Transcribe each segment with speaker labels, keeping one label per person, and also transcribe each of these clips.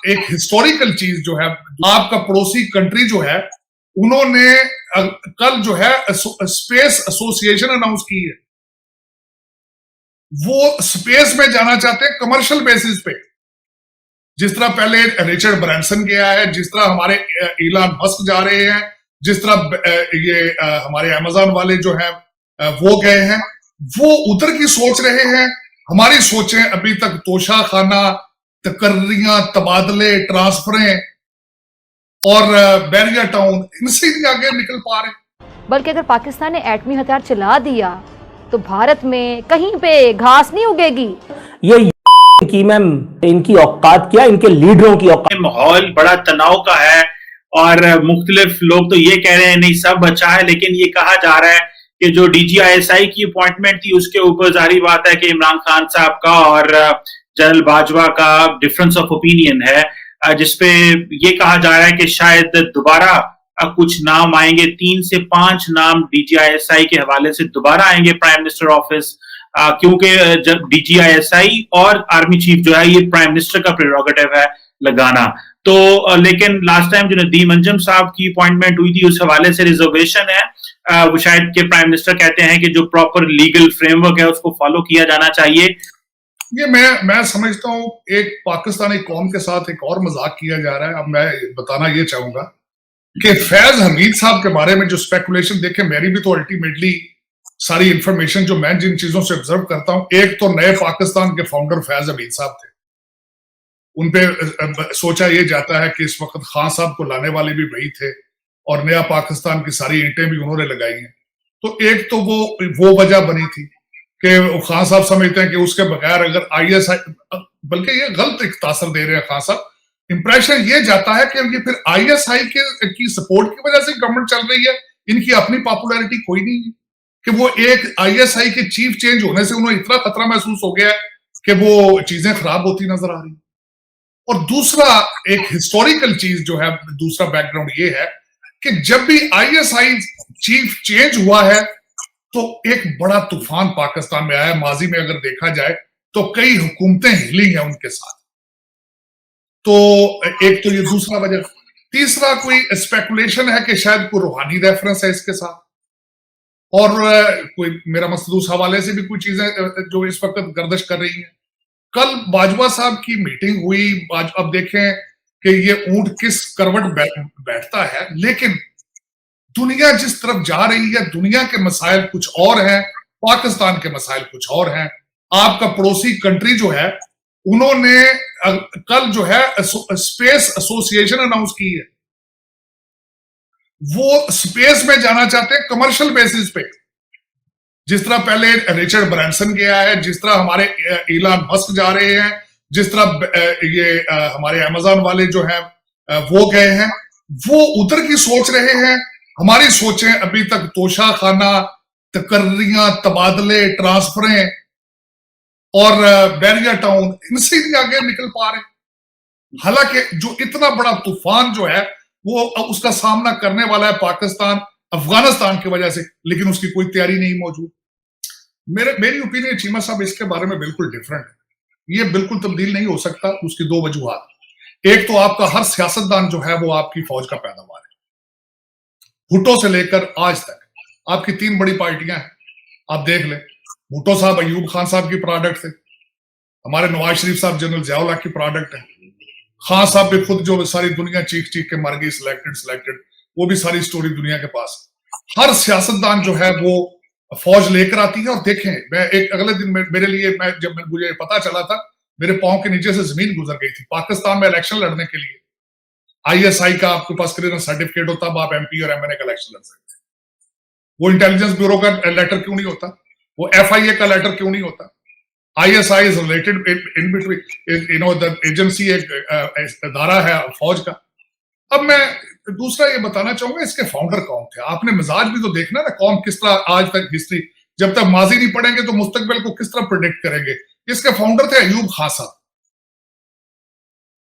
Speaker 1: एक हिस्टोरिकल चीज जो है, आपका पड़ोसी कंट्री जो है, उन्होंने कल जो है स्पेस एसोसिएशन अनाउंस की है। वो स्पेस में जाना चाहते हैं कमर्शियल बेसिस पे। जिस तरह पहले रिचर्ड ब्रांसन गया है, जिस तरह हमारे इलॉन मस्क जा रहे हैं, जिस तरह ये हमारे अमेज़न वाले जो हैं वो गए हैं, वो उधर की सोच रहे हैं। हमारी सोचें अभी तक तोशा खाना, तकर्रियां, तबादले, ट्रांसफरें और बैरिया टाउन, इनसे ही आगे निकल पा रहे।
Speaker 2: बल्कि अगर पाकिस्तान ने एटमी हथियार चला दिया तो भारत में कहीं पे घास नहीं उगेगी।
Speaker 3: ये की मैम इनकी औकात क्या, इनके लीडरों की औकात।
Speaker 4: माहौल बड़ा तनाव का है और मुख्तलिफ लोग तो ये कह रहे हैं नहीं सब अच्छा है, लेकिन ये कहा जा रहा है कि जो DGISI की अपॉइंटमेंट थी उसके ऊपर जारी बात है कि इमरान खान साहब का और जनरल बाजवा का डिफरेंस ऑफ ओपिनियन है, जिसपे ये कहा जा रहा है कि शायद दोबारा कुछ नाम आएंगे, 3 से 5 नाम DGISI के हवाले से दोबारा आएंगे प्राइम मिनिस्टर ऑफिस, क्योंकि जब DGISI और आर्मी चीफ जो है ये प्राइम मिनिस्टर का प्रेरोगेटिव है लगाना। तो लेकिन लास्ट टाइम जो नदीम अंजुम साहब की अपॉइंटमेंट हुई थी उस हवाले से रिजर्वेशन है, वो शायद के प्राइम मिनिस्टर कहते हैं कि जो प्रॉपर लीगल फ्रेमवर्क है उसको फॉलो किया जाना चाहिए।
Speaker 1: ये मैं समझता हूँ एक पाकिस्तानी कौम के साथ एक और मजाक किया जा रहा है। अब मैं बताना ये चाहूंगा कि फैज हमीद साहब के बारे में जो स्पेकुलेशन देखे, मेरी भी तो अल्टीमेटली सारी इंफॉर्मेशन जो मैं जिन चीजों से ऑब्जर्व करता हूं, एक तो नए पाकिस्तान के फाउंडर फैज हमीद साहब थे, उनपे सोचा ये जाता है कि इस वक्त खान साहब को लाने वाले भी वही थे और नया पाकिस्तान की सारी ईंटें भी उन्होंने लगाई हैं। तो एक तो वो वजह बनी थी कि खान साहब समझते हैं कि उसके बगैर अगर ISI, बल्कि ये गलत एक तासर दे रहे हैं खान साहब, इंप्रेशन ये जाता है कि ये फिर ISI की सपोर्ट की वजह से गवर्नमेंट चल रही है, इनकी अपनी पॉपुलैरिटी कोई नहीं है, कि वो एक ISI के चीफ चेंज होने से उन्हें इतना खतरा महसूस हो गया है कि वो चीजें खराब होती नजर आ रही। और दूसरा एक हिस्टोरिकल चीज जो है, दूसरा बैकग्राउंड ये है कि जब भी ISI चीफ चेंज हुआ है तो एक बड़ा तूफान पाकिस्तान में आया। माजी में अगर देखा जाए तो कई हुकूमतें हिली हैं उनके साथ। तो एक तो ये दूसरा वजह। तीसरा कोई स्पेकुलेशन है कि शायद कोई रूहानी रेफरेंस है इसके साथ, और कोई मेरा मकसद उस हवाले से भी कुछ चीजें जो इस वक्त गर्दिश कर रही हैं। कल बाजवा साहब की मीटिंग हुई, अब देखें कि ये ऊंट किस करवट बैठता है, लेकिन दुनिया जिस तरफ जा रही है, दुनिया के मसाइल कुछ और हैं, पाकिस्तान के मसाइल कुछ और हैं। आपका पड़ोसी कंट्री जो है, उन्होंने कल जो है स्पेस एसोसिएशन अनाउंस की है। वो स्पेस में जाना चाहते हैं कमर्शियल बेसिस पे। जिस तरह पहले रिचर्ड ब्रांसन गया है, जिस तरह हमारे इलॉन मस्क जा रहे हैं, जिस तरह ये हमारे अमेज़न वाले जो हैं वो गए हैं, वो उधर की सोच रहे हैं। हमारी सोचें अभी तक तोशा खाना, तकर्रियां, तबादले, ट्रांसफरें और बैरिया टाउन, इनसे ही आगे निकल पा रहे। हालांकि जो इतना बड़ा तूफान जो है वो उसका सामना करने वाला है पाकिस्तान अफगानिस्तान की वजह से, लेकिन उसकी कोई तैयारी नहीं मौजूद। मेरी ओपिनियन चीमा साहब इसके बारे में बिल्कुल डिफरेंट है। ये बिल्कुल तब्दील नहीं हो सकता। उसकी दो वजूहात। एक तो आपका हर सियासतदान जो है वो आपकी फौज का पैदावार है। भुट्टो से लेकर आज तक आपकी 3 बड़ी पार्टियां हैं, आप देख लें। भुट्टो साहब अयूब खान साहब की प्रोडक्ट थे, हमारे नवाज शरीफ साहब जनरल ज़िया-उल हक की प्रोडक्ट है, खान साहब भी खुद जो सारी दुनिया चीख चीख के मर गई, सिलेक्टेड, वो भी सारी स्टोरी दुनिया के पास। हर सियासतदान जो है वो फौज लेकर आती है। और देखें, मैं एक अगले दिन मेरे लिए जब मुझे पता चला था, मेरे पांव के नीचे से जमीन गुजर गई थी। पाकिस्तान में इलेक्शन लड़ने के लिए ISI का आपके पास क्लियरेंस सर्टिफिकेट होता, अब आप MP और MNA का इलेक्शन लड़ सकते हैं। वो इंटेलिजेंस ब्यूरो का लेटर क्यों नहीं होता? वो FIA का लेटर क्यों नहीं होता? ISI is related in between, the agency एक इदारा है फौज का। अब मैं दूसरा ये बताना चाहूंगा, इसके फाउंडर कौन थे? आपने मिजाज भी तो देखना ना, कौम किस तरह आज तक हिस्ट्री, जब तक माजी नहीं पढ़ेंगे तो मुस्तकबिल को किस तरह प्रेडिक्ट करेंगे। इसके फाउंडर थे अयूब खान साहब,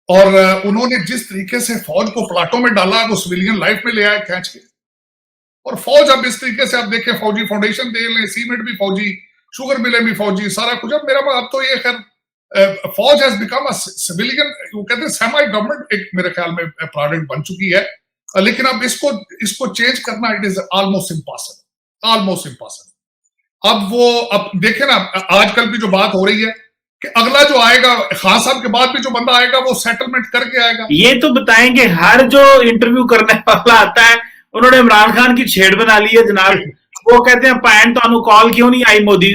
Speaker 1: और उन्होंने जिस तरीके से फौज को प्लाटों में डाला, वो सिविलियन लाइफ में ले आए खींच के। और फौज अब इस तरीके से आप देखें, फौजी फाउंडेशन दे लें, सीमेंट भी फौजी, शुगर मिलें भी फौजी, सारा कुछ। अब मेरा अब तो ये खैर फौज हैज बिकम अ सिविलियन, वो कहते हैं सेमी गवर्नमेंट, एक मेरे ख्याल में प्रोडक्ट बन चुकी है। लेकिन अब इसको चेंज करना इट इज ऑलमोस्ट इम्पॉसिबल। अब देखे ना, आजकल की जो बात हो रही है कि अगला जो आएगा, खान साहब के बाद भी जो बंदा आएगा वो सेटलमेंट करके आएगा।
Speaker 4: ये तो बताएंगे, हर जो इंटरव्यू करने वाला आता है उन्होंने इमरान खान की छेड़ बना ली है जनाब। वो कहते हैं पैन तो कॉल क्यों नहीं आई, मोदी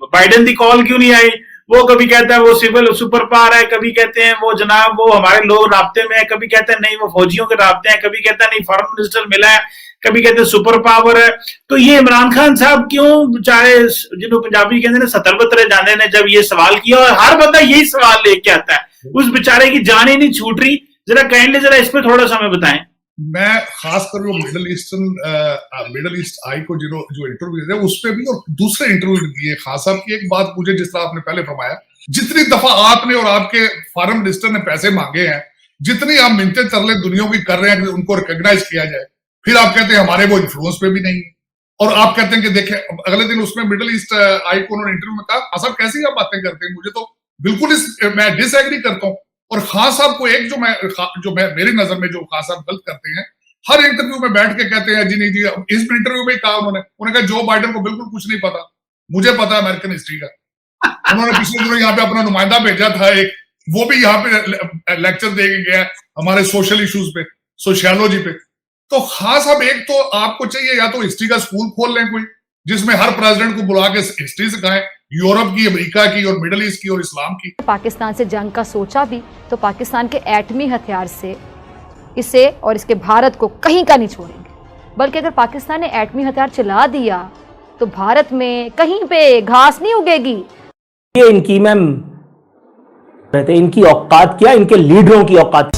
Speaker 4: बाइडन की कॉल क्यों नहीं आई। वो कभी कहता है वो सिविल सुपर पावर है, कभी कहते हैं वो जनाब वो हमारे लोग राब्ते में है, कभी कहते हैं नहीं वो फौजियों के राब्ते हैं, कभी कहते हैं नहीं फॉरेन मिनिस्टर मिला है, कभी कहते हैं सुपर पावर है। तो ये इमरान खान साहब क्यों बेचारे, जिन्होंने पंजाबी कहते हैं 70 जाने ने जब ये सवाल किया, और हर बंदा यही सवाल लेके आता है, उस बेचारे की जान ही नहीं छूट रही। जरा काइंडली जरा इस पर थोड़ा सा हमें बताएं।
Speaker 1: मैं खासकर वो मिडल ईस्ट आई को जो इंटरव्यू दिए उस पर भी, और दूसरे इंटरव्यू दिए खान साहब की, एक बात मुझे, जिस तरह आपने पहले फरमाया, जितनी दफा आपने और आपके फॉरेन मिनिस्टर ने पैसे मांगे हैं, जितनी आप मिन्नतें तरले दुनिया की कर रहे हैं कि उनको रिकॉग्नाइज किया जाए, फिर आप कहते हैं हमारे वो इन्फ्लुएंस पे भी नहीं है। और आप कहते हैं कि देखें, अगले दिन उसमें मिडल ईस्ट आई को उन्होंने इंटरव्यू में कहा, साहब कैसी आप बातें करते हैं, मुझे तो बिल्कुल मैं डिसएग्री करता हूँ। और खान साहब को एक जो मैं मेरी नजर में जो खान साहब गलत करते हैं, हर इंटरव्यू में बैठ के कहते हैं जी नहीं जी, इस इंटरव्यू में कहा उन्होंने कहा जो बाइडेन को बिल्कुल कुछ नहीं पता, मुझे पता है अमेरिकन हिस्ट्री का। उन्होंने पिछले दिनों यहाँ पे अपना नुमाइंदा भेजा था एक, वो भी यहाँ पे लेक्चर दे के गया हमारे सोशल इश्यूज पे, सोशियोलॉजी पे। तो खान साहब एक तो आपको चाहिए या तो हिस्ट्री का स्कूल खोल लें कोई, जिसमें हर प्रेसिडेंट को बुला के हिस्ट्री सिखाएं, यूरोप की, अमेरिका की और मिडिल ईस्ट की और इस्लाम की।
Speaker 2: पाकिस्तान से जंग का सोचा भी तो पाकिस्तान के एटमी हथियार से इसे और इसके भारत को कहीं का नहीं छोड़ेंगे। बल्कि अगर पाकिस्तान ने एटमी हथियार चला दिया तो भारत में कहीं पे घास नहीं उगेगी।
Speaker 3: ये इनकी मैम कहते हैं इनकी औकात क्या, इनके लीडरों की औकात।